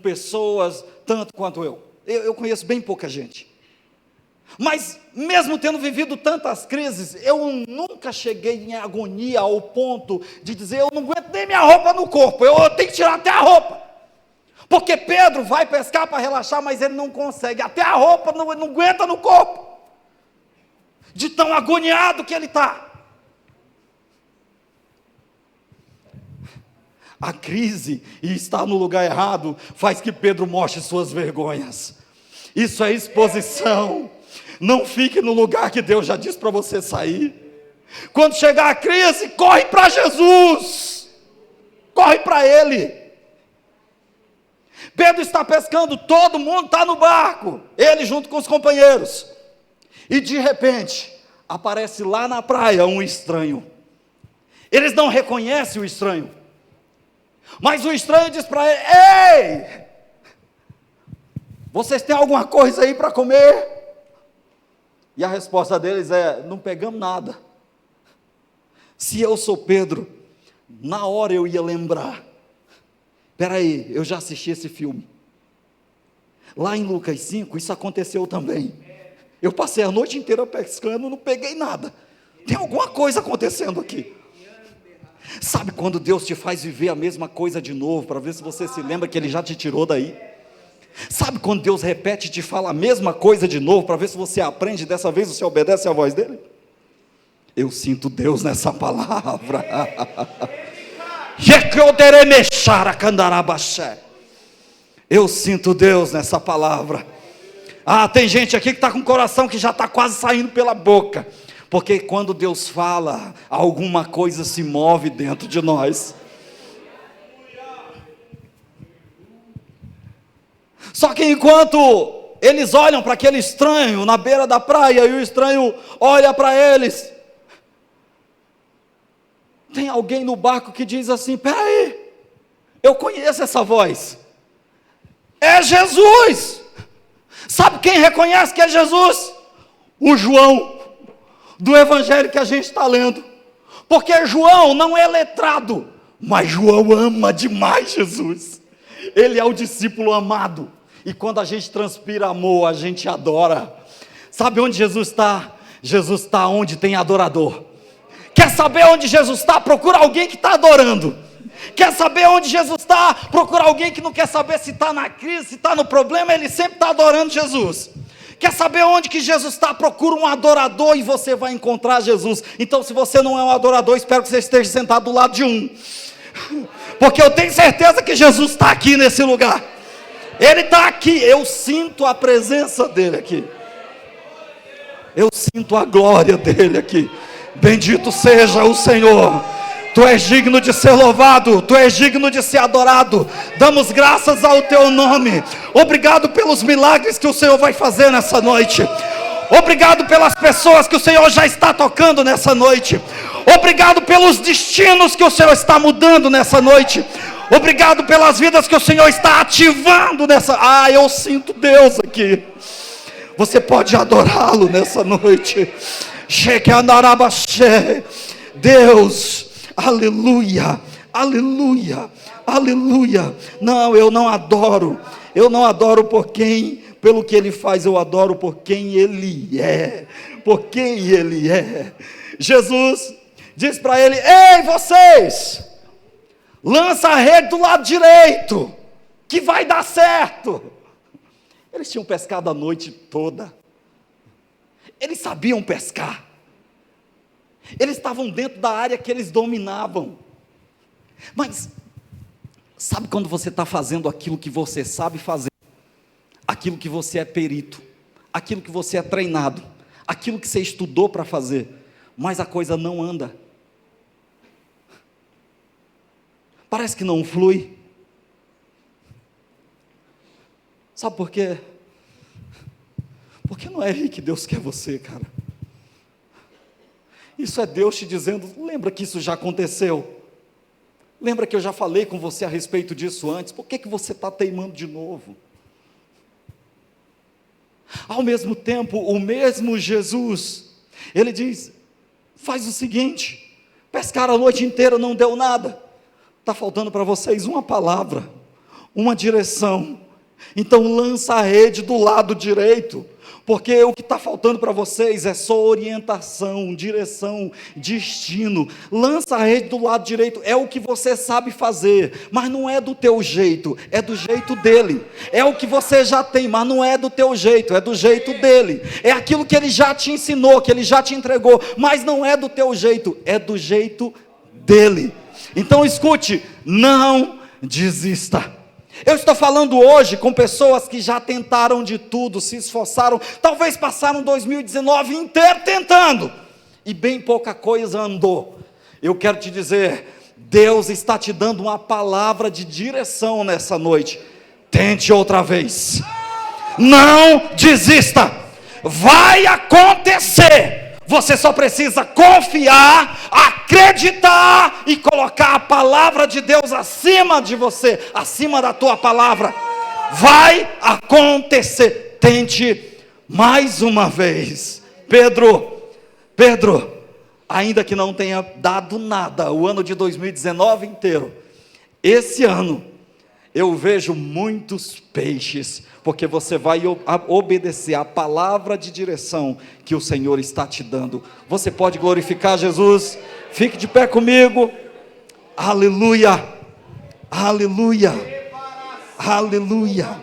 pessoas, tanto quanto eu conheço bem pouca gente, mas mesmo tendo vivido tantas crises, eu nunca cheguei em agonia ao ponto de dizer, eu não aguento nem minha roupa no corpo, eu tenho que tirar até a roupa, porque Pedro vai pescar para relaxar, mas ele não consegue, até a roupa não aguenta no corpo, de tão agoniado que ele está. A crise e estar no lugar errado faz que Pedro mostre suas vergonhas. Isso é exposição. Não fique no lugar que Deus já disse para você sair. Quando chegar a crise, corre para Jesus. Corre para Ele. Pedro está pescando, todo mundo está no barco, ele junto com os companheiros. E de repente, aparece lá na praia um estranho. Eles não reconhecem o estranho. Mas o estranho diz para ele, ei, vocês têm alguma coisa aí para comer? E a resposta deles é, não pegamos nada. Se eu sou Pedro, na hora eu ia lembrar, espera aí, eu já assisti esse filme, lá em Lucas 5, isso aconteceu também, eu passei a noite inteira pescando, não peguei nada, tem alguma coisa acontecendo aqui. Sabe quando Deus te faz viver a mesma coisa de novo, para ver se você se lembra que Ele já te tirou daí? Sabe quando Deus repete e te fala a mesma coisa de novo, para ver se você aprende, dessa vez você obedece à voz dEle? Eu sinto Deus nessa palavra. Eu sinto Deus nessa palavra. Tem gente aqui que está com o coração que já está quase saindo pela boca, porque quando Deus fala, alguma coisa se move dentro de nós. Só que enquanto eles olham para aquele estranho na beira da praia, e o estranho olha para eles, tem alguém no barco que diz assim, peraí, eu conheço essa voz, é Jesus. Sabe quem reconhece que é Jesus? O João, do evangelho que a gente está lendo, porque João não é letrado, mas João ama demais Jesus, ele é o discípulo amado, e quando a gente transpira amor, a gente adora. Sabe onde Jesus está? Jesus está onde tem adorador. Quer saber onde Jesus está? Procura alguém que está adorando. Quer saber onde Jesus está? Procura alguém que não quer saber se está na crise, se está no problema, ele sempre está adorando Jesus. Quer saber onde que Jesus está? Procura um adorador e você vai encontrar Jesus. Então, se você não é um adorador, espero que você esteja sentado do lado de um, porque eu tenho certeza que Jesus está aqui nesse lugar. Ele está aqui, eu sinto a presença dele aqui. Eu sinto a glória dele aqui. Bendito seja o Senhor. Tu és digno de ser louvado, tu és digno de ser adorado. Damos graças ao teu nome. Obrigado pelos milagres que o Senhor vai fazer nessa noite. Obrigado pelas pessoas que o Senhor já está tocando nessa noite. Obrigado pelos destinos que o Senhor está mudando nessa noite. Obrigado pelas vidas que o Senhor está ativando nessa. Eu sinto Deus aqui. Você pode adorá-lo nessa noite. Deus, aleluia, aleluia, aleluia. Não, eu não adoro pelo que ele faz, eu adoro por quem ele é, Jesus diz para ele: ei, vocês, lança a rede do lado direito, que vai dar certo. Eles tinham pescado a noite toda, eles sabiam pescar, eles estavam dentro da área que eles dominavam. Mas sabe quando você está fazendo aquilo que você sabe fazer, aquilo que você é perito, aquilo que você é treinado, aquilo que você estudou para fazer, mas a coisa não anda, parece que não flui. Sabe por quê? Porque não é aí que Deus quer você, cara. Isso é Deus te dizendo: lembra que isso já aconteceu? Lembra que eu já falei com você a respeito disso antes? Por que você está teimando de novo? Ao mesmo tempo, o mesmo Jesus, ele diz: faz o seguinte, pescaram a noite inteira, não deu nada, está faltando para vocês uma palavra, uma direção. Então lança a rede do lado direito, porque o que está faltando para vocês é só orientação, direção, destino. Lança a rede do lado direito, é o que você sabe fazer, mas não é do teu jeito, é do jeito dele. É o que você já tem, mas não é do teu jeito, é do jeito dele. É aquilo que ele já te ensinou, que ele já te entregou, mas não é do teu jeito, é do jeito dele. Então escute, não desista. Eu estou falando hoje com pessoas que já tentaram de tudo, se esforçaram, talvez passaram 2019 inteiro tentando, e bem pouca coisa andou. Eu quero te dizer, Deus está te dando uma palavra de direção nessa noite. Tente outra vez, não desista, vai acontecer. Você só precisa confiar, acreditar e colocar a palavra de Deus acima de você, acima da tua palavra. Vai acontecer. Tente mais uma vez. Pedro, ainda que não tenha dado nada o ano de 2019 inteiro, esse ano eu vejo muitos peixes, porque você vai obedecer a palavra de direção que o Senhor está te dando. Você pode glorificar Jesus? Fique de pé comigo. Aleluia, aleluia, aleluia,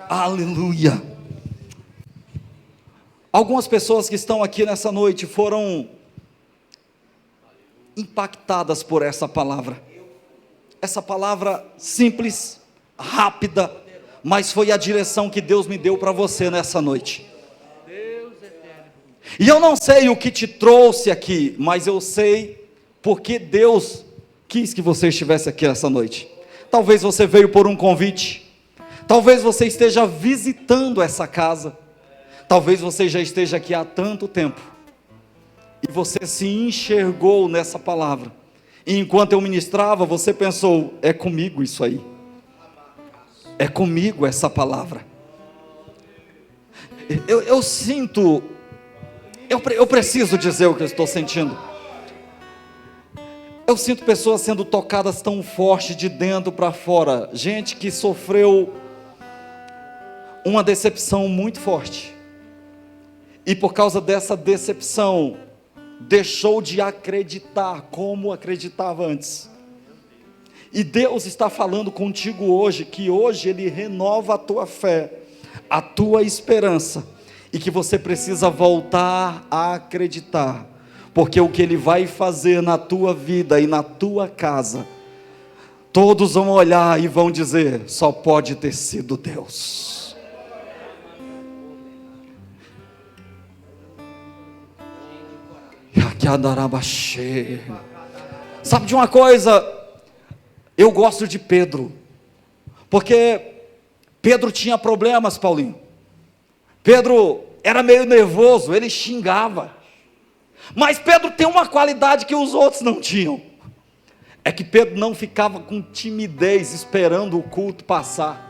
aleluia. Algumas pessoas que estão aqui nessa noite foram impactadas por essa palavra. Essa palavra simples, rápida, mas foi a direção que Deus me deu para você nessa noite. E eu não sei o que te trouxe aqui, mas eu sei porque Deus quis que você estivesse aqui essa noite. Talvez você veio por um convite, talvez você esteja visitando essa casa, talvez você já esteja aqui há tanto tempo, e você se enxergou nessa palavra, e enquanto eu ministrava, você pensou: é comigo isso aí, é comigo essa palavra. Eu sinto, eu preciso dizer o que eu estou sentindo. Eu sinto pessoas sendo tocadas tão forte de dentro para fora, gente que sofreu uma decepção muito forte, e por causa dessa decepção, deixou de acreditar como acreditava antes. E Deus está falando contigo hoje, que hoje Ele renova a tua fé, a tua esperança, e que você precisa voltar a acreditar, porque o que Ele vai fazer na tua vida e na tua casa, todos vão olhar e vão dizer: só pode ter sido Deus. Sabe de uma coisa? Eu gosto de Pedro, porque Pedro tinha problemas, Paulinho. Pedro era meio nervoso, ele xingava. Mas Pedro tem uma qualidade que os outros não tinham. É que Pedro não ficava com timidez esperando o culto passar.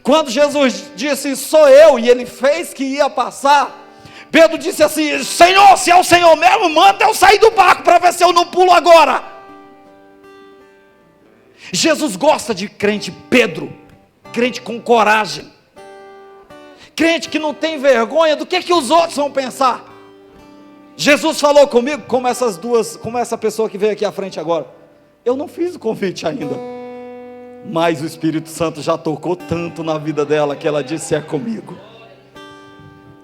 Quando Jesus disse: sou eu, e ele fez que ia passar, Pedro disse assim: Senhor, se é o Senhor mesmo, manda eu sair do barco para ver se eu não pulo agora. Jesus gosta de crente Pedro, crente com coragem, crente que não tem vergonha do que os outros vão pensar. Jesus falou comigo, como essa pessoa que veio aqui à frente agora. Eu não fiz o convite ainda, mas o Espírito Santo já tocou tanto na vida dela, que ela disse: é comigo.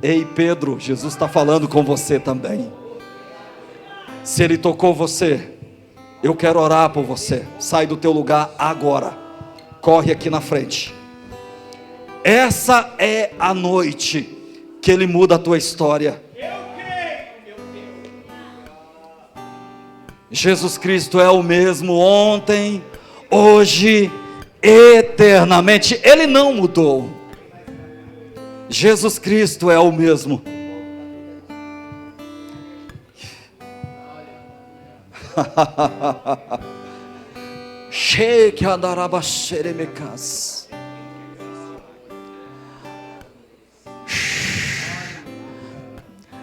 Ei Pedro, Jesus está falando com você também. Se Ele tocou você, eu quero orar por você. Sai do teu lugar agora, corre aqui na frente. Essa é a noite que Ele muda a tua história. Jesus Cristo é o mesmo ontem, hoje, eternamente. Ele não mudou. Jesus Cristo é o mesmo.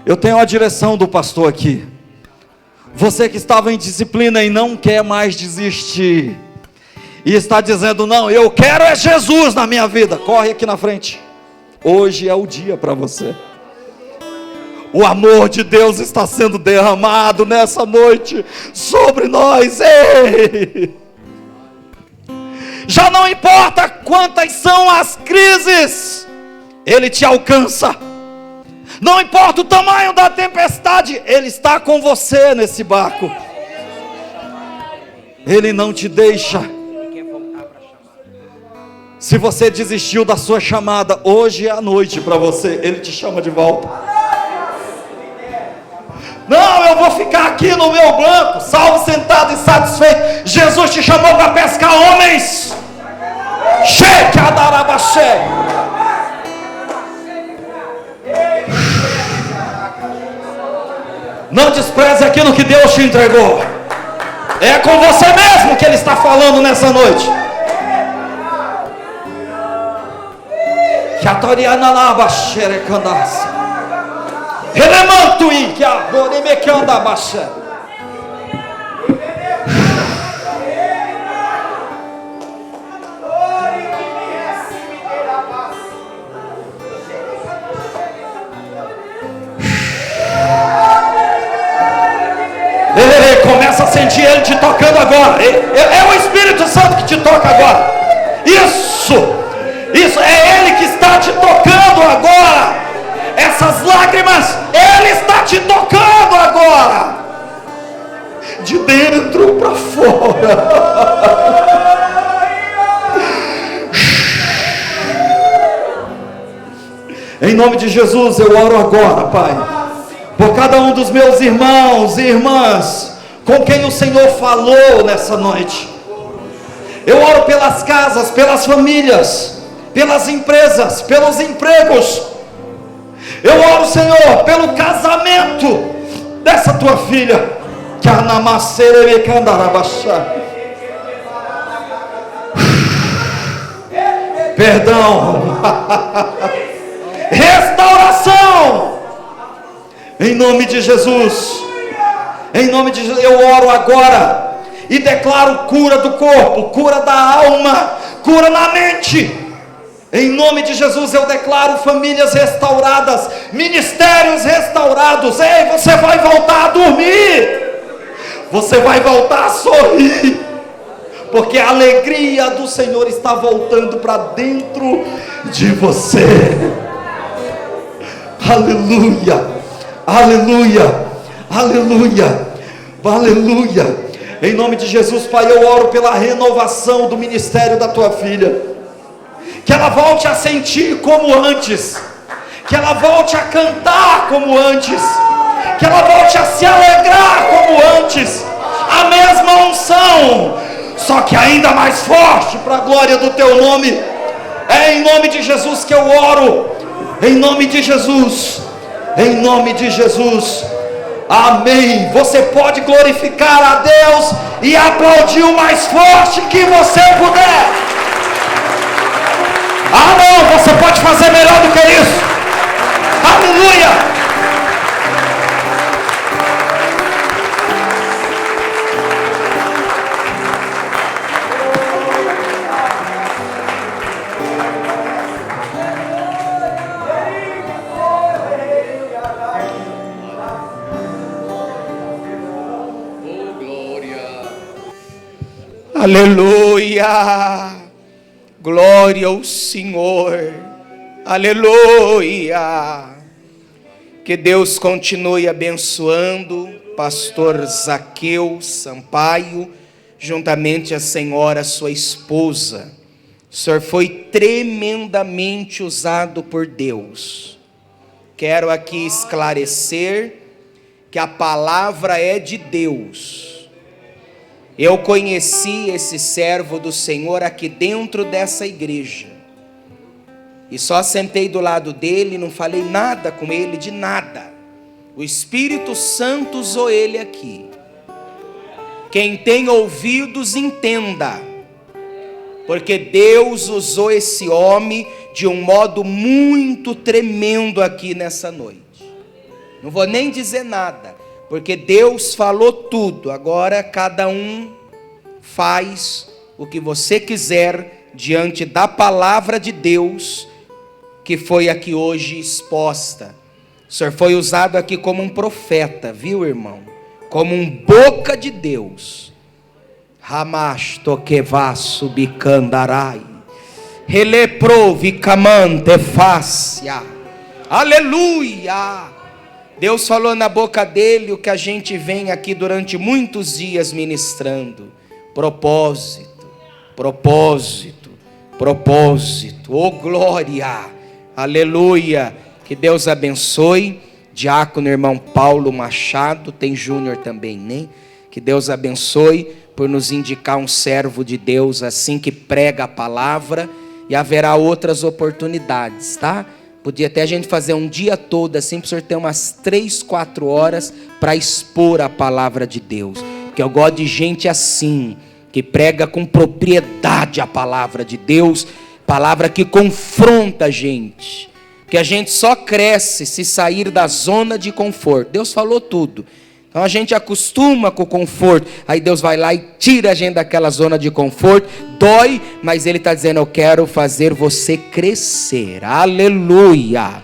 Eu tenho a direção do pastor aqui. Você que estava em disciplina e não quer mais desistir, e está dizendo: não, eu quero é Jesus na minha vida, corre aqui na frente. Hoje é o dia para você. O amor de Deus está sendo derramado nessa noite sobre nós. Ei! Já não importa quantas são as crises, Ele te alcança. Não importa o tamanho da tempestade, Ele está com você nesse barco. Ele não te deixa. Se você desistiu da sua chamada, hoje é a noite para você. Ele te chama de volta. Não, eu vou ficar aqui no meu banco, salvo, sentado e satisfeito. Jesus te chamou para pescar homens. Não despreze aquilo que Deus te entregou. É com você mesmo que Ele está falando nessa noite. Começa a sentir Ele te tocando agora. É o Espírito Santo que te toca agora. Isso, é Ele que está te tocando agora. Essas lágrimas, Ele está te tocando agora, de dentro para fora. Em nome de Jesus eu oro agora, Pai, por cada um dos meus irmãos e irmãs com quem o Senhor falou nessa noite. Eu oro pelas casas, pelas famílias, pelas empresas, pelos empregos. Eu oro, Senhor, pelo casamento dessa tua filha. Perdão. Restauração. Em nome de Jesus. Em nome de Jesus, eu oro agora e declaro cura do corpo, cura da alma, cura na mente. Em nome de Jesus eu declaro famílias restauradas, ministérios restaurados. Ei, você vai voltar a dormir, você vai voltar a sorrir, porque a alegria do Senhor está voltando para dentro de você. Aleluia, aleluia, aleluia, aleluia. Em nome de Jesus, Pai, eu oro pela renovação do ministério da tua filha, que ela volte a sentir como antes, que ela volte a cantar como antes, que ela volte a se alegrar como antes, a mesma unção, só que ainda mais forte, para a glória do teu nome. É em nome de Jesus que eu oro, em nome de Jesus, em nome de Jesus, amém. Você pode glorificar a Deus e aplaudir o mais forte que você puder. Ah não, você pode fazer melhor do que isso. Aleluia.
Aleluia, glória ao Senhor, aleluia. Que Deus continue abençoando pastor Zaqueu Sampaio, juntamente a senhora, sua esposa. O senhor foi tremendamente usado por Deus. Quero aqui esclarecer que a palavra é de Deus. Eu conheci esse servo do Senhor aqui dentro dessa igreja, e só sentei do lado dele, não falei nada com ele de nada. O Espírito Santo usou ele aqui. Quem tem ouvidos entenda, porque Deus usou esse homem de um modo muito tremendo aqui nessa noite. Não vou nem dizer nada, porque Deus falou tudo. Agora cada um faz o que você quiser diante da palavra de Deus que foi aqui hoje exposta. O senhor foi usado aqui como um profeta, viu, irmão? Como um boca de Deus. Ramash tokevasu bikandarai, releprovi kamante fácia. Aleluia! Deus falou na boca dele o que a gente vem aqui durante muitos dias ministrando. Propósito, propósito, propósito. Oh glória, aleluia. Que Deus abençoe. Diácono irmão Paulo Machado, tem Júnior também, né? Que Deus abençoe por nos indicar um servo de Deus assim que prega a palavra, e haverá outras oportunidades, tá? Podia até a gente fazer um dia todo assim, para o senhor ter umas 3, 4 horas para expor a palavra de Deus. Porque eu gosto de gente assim, que prega com propriedade a palavra de Deus, palavra que confronta a gente. Que a gente só cresce se sair da zona de conforto. Deus falou tudo. Então a gente acostuma com o conforto, aí Deus vai lá e tira a gente daquela zona de conforto, dói, mas Ele está dizendo: eu quero fazer você crescer, aleluia.